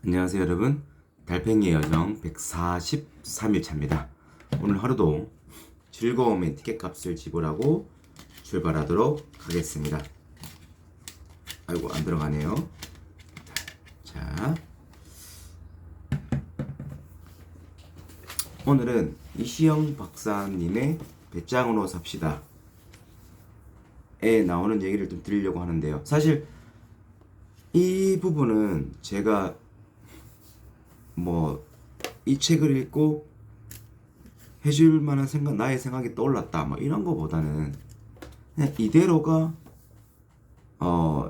안녕하세요 여러분, 달팽이의 여정 143일차입니다. 오늘 하루도 즐거움의 티켓값을 지불하고 출발하도록 하겠습니다. 아이고 안 들어가네요. 자, 오늘은 이시영 박사님의 배짱으로 삽시다 에 나오는 얘기를 좀 드리려고 하는데요. 사실 이 부분은 제가 이 책을 읽고 해줄 만한 생각, 나의 생각이 떠올랐다, 이런 거보다는 그냥 이대로가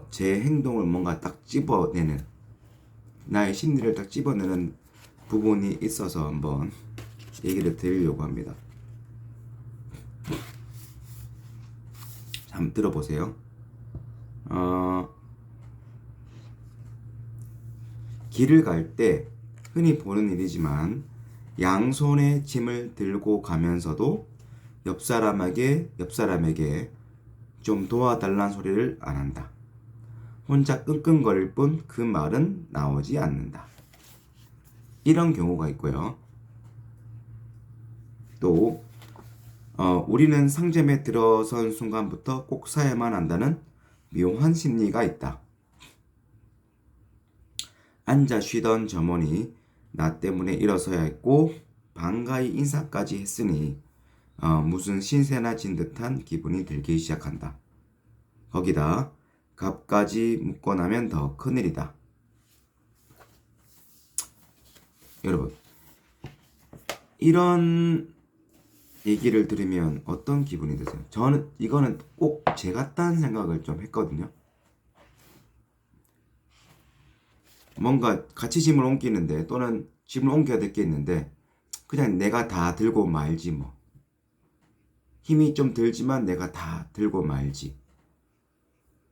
제 행동을 뭔가 딱 집어내는, 나의 심리를 딱 집어내는 부분이 있어서 한번 얘기를 드리려고 합니다. 한번 들어보세요. 길을 갈 때 흔히 보는 일이지만 양손에 짐을 들고 가면서도 옆 사람에게 좀 도와달란 소리를 안 한다. 혼자 끙끙거릴 뿐 그 말은 나오지 않는다. 이런 경우가 있고요. 또 우리는 상점에 들어선 순간부터 꼭 사야만 한다는 묘한 심리가 있다. 앉아 쉬던 점원이 나 때문에 일어서야 했고 반가이 인사까지 했으니 무슨 신세나 진 듯한 기분이 들기 시작한다. 거기다 값까지 묻고 나면 더 큰일이다. 여러분, 이런 얘기를 들으면 어떤 기분이 드세요? 저는 이거는 꼭 제 같다는 생각을 좀 했거든요. 뭔가 같이 짐을 옮기는데, 또는 짐을 옮겨야 될 게 있는데 그냥 내가 다 들고 말지, 힘이 좀 들지만 내가 다 들고 말지,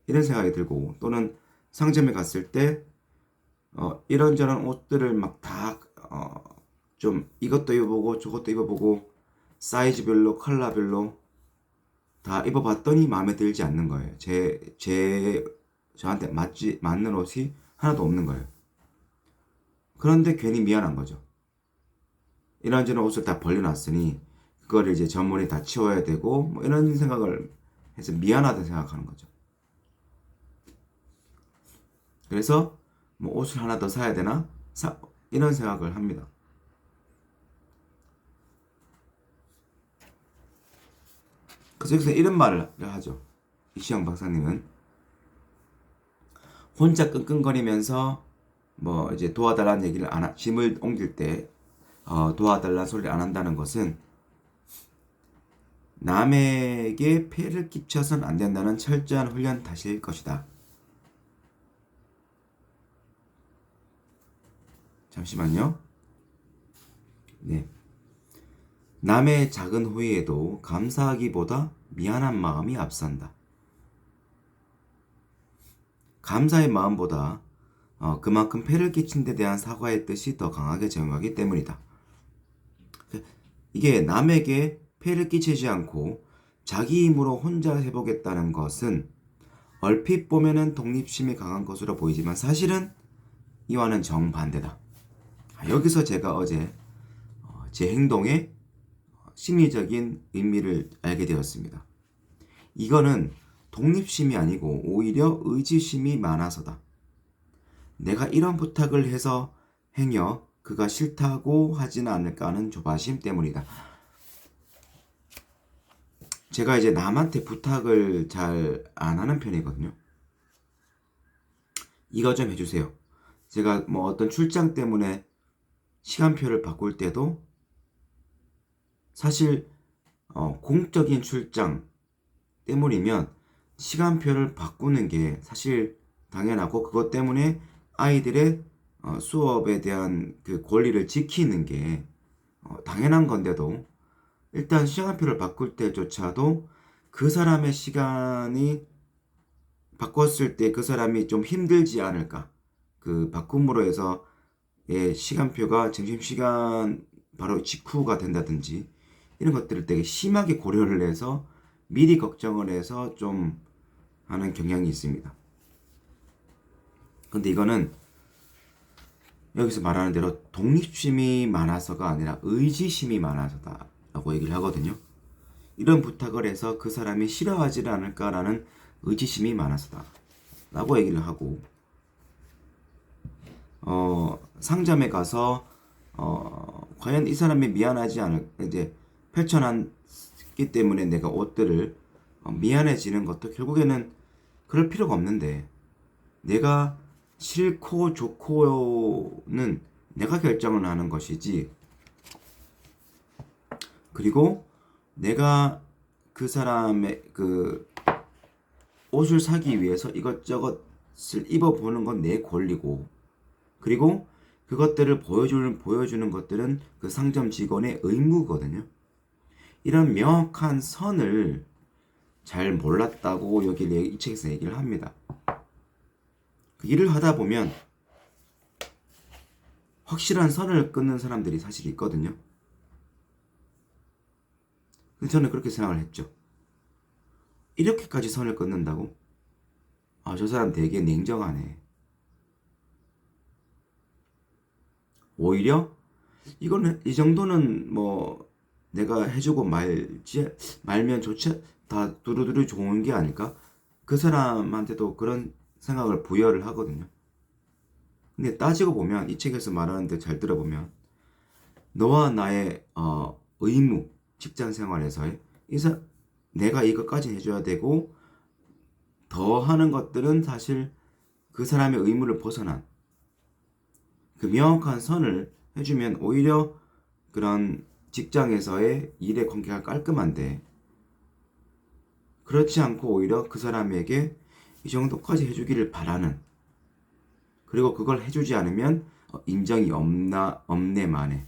이런 생각이 들고, 또는 상점에 갔을 때 이런저런 옷들을 막 다 좀 이것도 입어보고 저것도 입어보고 사이즈별로 컬러별로 다 입어봤더니 마음에 들지 않는 거예요. 저한테 맞는 옷이 하나도 없는 거예요. 그런데 괜히 미안한 거죠. 이런저런 옷을 다 벌려놨으니 그거를 이제 전문에 다 치워야 되고, 이런 생각을 해서 미안하다 생각하는 거죠. 그래서 옷을 하나 더 사야 되나? 이런 생각을 합니다. 그래서 여기서 이런 말을 하죠. 이시영 박사님은 혼자 끙끙거리면서 이제 도와달라는 얘기를 짐을 옮길 때 도와달라는 소리를 안 한다는 것은 남에게 폐를 끼쳐서는 안 된다는 철저한 훈련 탓일 것이다. 잠시만요. 네. 남의 작은 호의에도 감사하기보다 미안한 마음이 앞선다. 감사의 마음보다 그만큼 폐를 끼친 데 대한 사과의 뜻이 더 강하게 작용하기 때문이다. 이게 남에게 폐를 끼치지 않고 자기 힘으로 혼자 해보겠다는 것은 얼핏 보면은 독립심이 강한 것으로 보이지만 사실은 이와는 정반대다. 여기서 제가 어제 제 행동의 심리적인 의미를 알게 되었습니다. 이거는 독립심이 아니고 오히려 의지심이 많아서다. 내가 이런 부탁을 해서 행여 그가 싫다고 하지는 않을까 하는 조바심 때문이다. 제가 이제 남한테 부탁을 잘 안 하는 편이거든요. 이거 좀 해주세요. 제가 어떤 출장 때문에 시간표를 바꿀 때도 사실 공적인 출장 때문이면 시간표를 바꾸는 게 사실 당연하고, 그것 때문에 아이들의 수업에 대한 그 권리를 지키는 게 당연한 건데도, 일단 시간표를 바꿀 때조차도 그 사람의 시간이 바꿨을 때 그 사람이 좀 힘들지 않을까, 그 바꿈으로 해서 시간표가 점심시간 바로 직후가 된다든지 이런 것들을 되게 심하게 고려를 해서 미리 걱정을 해서 좀 하는 경향이 있습니다. 근데 이거는 여기서 말하는 대로 독립심이 많아서가 아니라 의지심이 많아서다 라고 얘기를 하거든요. 이런 부탁을 해서 그 사람이 싫어하지 않을까라는 의지심이 많아서다 라고 얘기를 하고, 상점에 가서 과연 이 사람이 미안하지 않을, 이제 펼쳐놨기 때문에 내가 옷들을 미안해지는 것도 결국에는 그럴 필요가 없는데, 내가 싫고 좋고는 내가 결정을 하는 것이지, 그리고 내가 그 사람의 그 옷을 사기 위해서 이것저것을 입어보는 건 내 권리고, 그리고 그것들을 보여주는 것들은 그 상점 직원의 의무거든요. 이런 명확한 선을 잘 몰랐다고 여기 이 책에서 얘기를 합니다. 그 일을 하다 보면 확실한 선을 끊는 사람들이 사실 있거든요. 근데 저는 그렇게 생각을 했죠. 이렇게까지 선을 끊는다고? 아, 저 사람 되게 냉정하네. 오히려 이거는 이 정도는 뭐 내가 해주고 말면 좋지, 다 두루두루 좋은 게 아닐까? 그 사람한테도 그런 생각을 부여를 하거든요. 근데 따지고 보면 이 책에서 말하는데 잘 들어보면 너와 나의 의무, 직장 생활에서의 내가 이것까지 해줘야 되고 더 하는 것들은 사실 그 사람의 의무를 벗어난 그 명확한 선을 해주면 오히려 그런 직장에서의 일의 관계가 깔끔한데, 그렇지 않고 오히려 그 사람에게 이 정도까지 해주기를 바라는, 그리고 그걸 해주지 않으면 인정이 없네 마네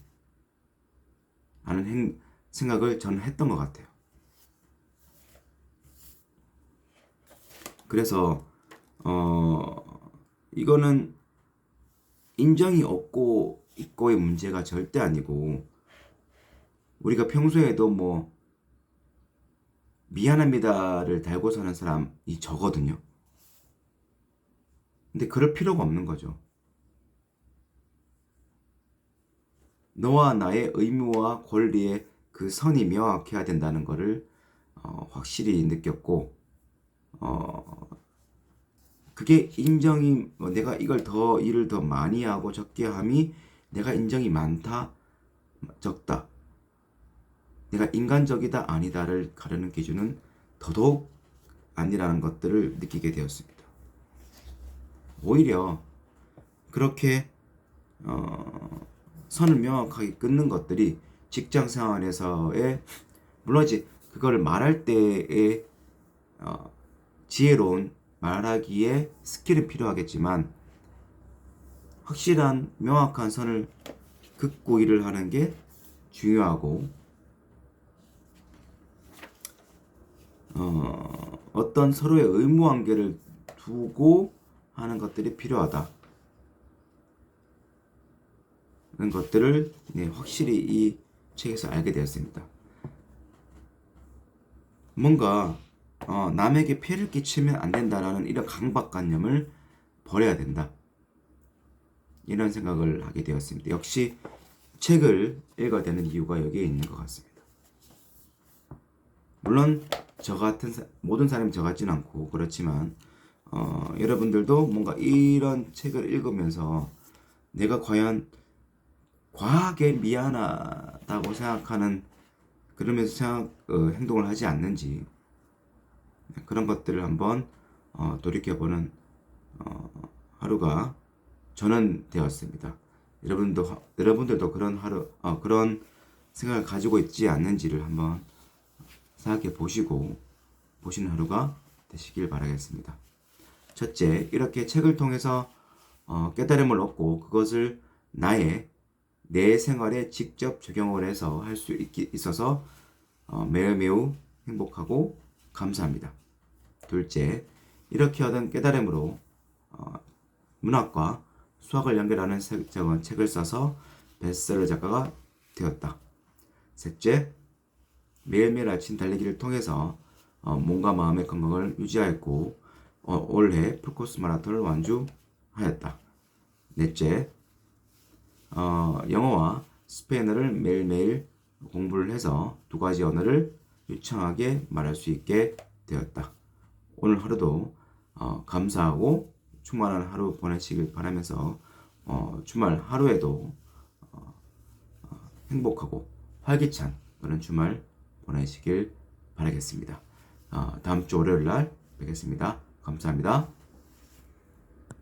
하는 생각을 저는 했던 것 같아요. 그래서 이거는 인정이 없고 있고의 문제가 절대 아니고, 우리가 평소에도 뭐 미안합니다를 달고 사는 사람이 저거든요. 근데 그럴 필요가 없는 거죠. 너와 나의 의무와 권리의 그 선이 명확해야 된다는 것을 확실히 느꼈고, 그게 인정이 내가 일을 더 많이 하고 적게 함이 내가 인정이 많다 적다, 내가 인간적이다 아니다를 가르는 기준은 더더욱 아니라는 것들을 느끼게 되었습니다. 오히려 그렇게 선을 명확하게 끊는 것들이 직장 생활에서의, 물론 이제 그걸 말할 때의 지혜로운 말하기에 스킬은 필요하겠지만, 확실한 명확한 선을 긋고 일을 하는 게 중요하고, 어떤 서로의 의무 관계를 두고 하는 것들이 필요하다. 그런 것들을 확실히 이 책에서 알게 되었습니다. 뭔가 남에게 폐를 끼치면 안 된다라는 이런 강박관념을 버려야 된다. 이런 생각을 하게 되었습니다. 역시 책을 읽어야 되는 이유가 여기에 있는 것 같습니다. 물론 모든 사람이 저 같진 않고 그렇지만 여러분들도 뭔가 이런 책을 읽으면서 내가 과연 과하게 미안하다고 생각하는, 그러면서 행동을 하지 않는지, 그런 것들을 한번 돌이켜보는 하루가 저는 되었습니다. 여러분들도 그런 그런 생각을 가지고 있지 않는지를 한번 생각해 보시는 하루가 되시길 바라겠습니다. 첫째, 이렇게 책을 통해서 깨달음을 얻고 그것을 내 생활에 직접 적용을 해서 할 수 있어서 매우 행복하고 감사합니다. 둘째, 이렇게 얻은 깨달음으로 문학과 수학을 연결하는 책을 써서 베스트셀러 작가가 되었다. 셋째, 매일매일 아침 달리기를 통해서 몸과 마음의 건강을 유지하였고 올해 풀코스 마라톤을 완주하였다. 넷째, 영어와 스페인어를 매일매일 공부를 해서 두 가지 언어를 유창하게 말할 수 있게 되었다. 오늘 하루도 감사하고 충만한 하루 보내시길 바라면서 주말 하루에도 행복하고 활기찬 그런 주말 보내시길 바라겠습니다. 다음 주 월요일 날 뵙겠습니다. 감사합니다.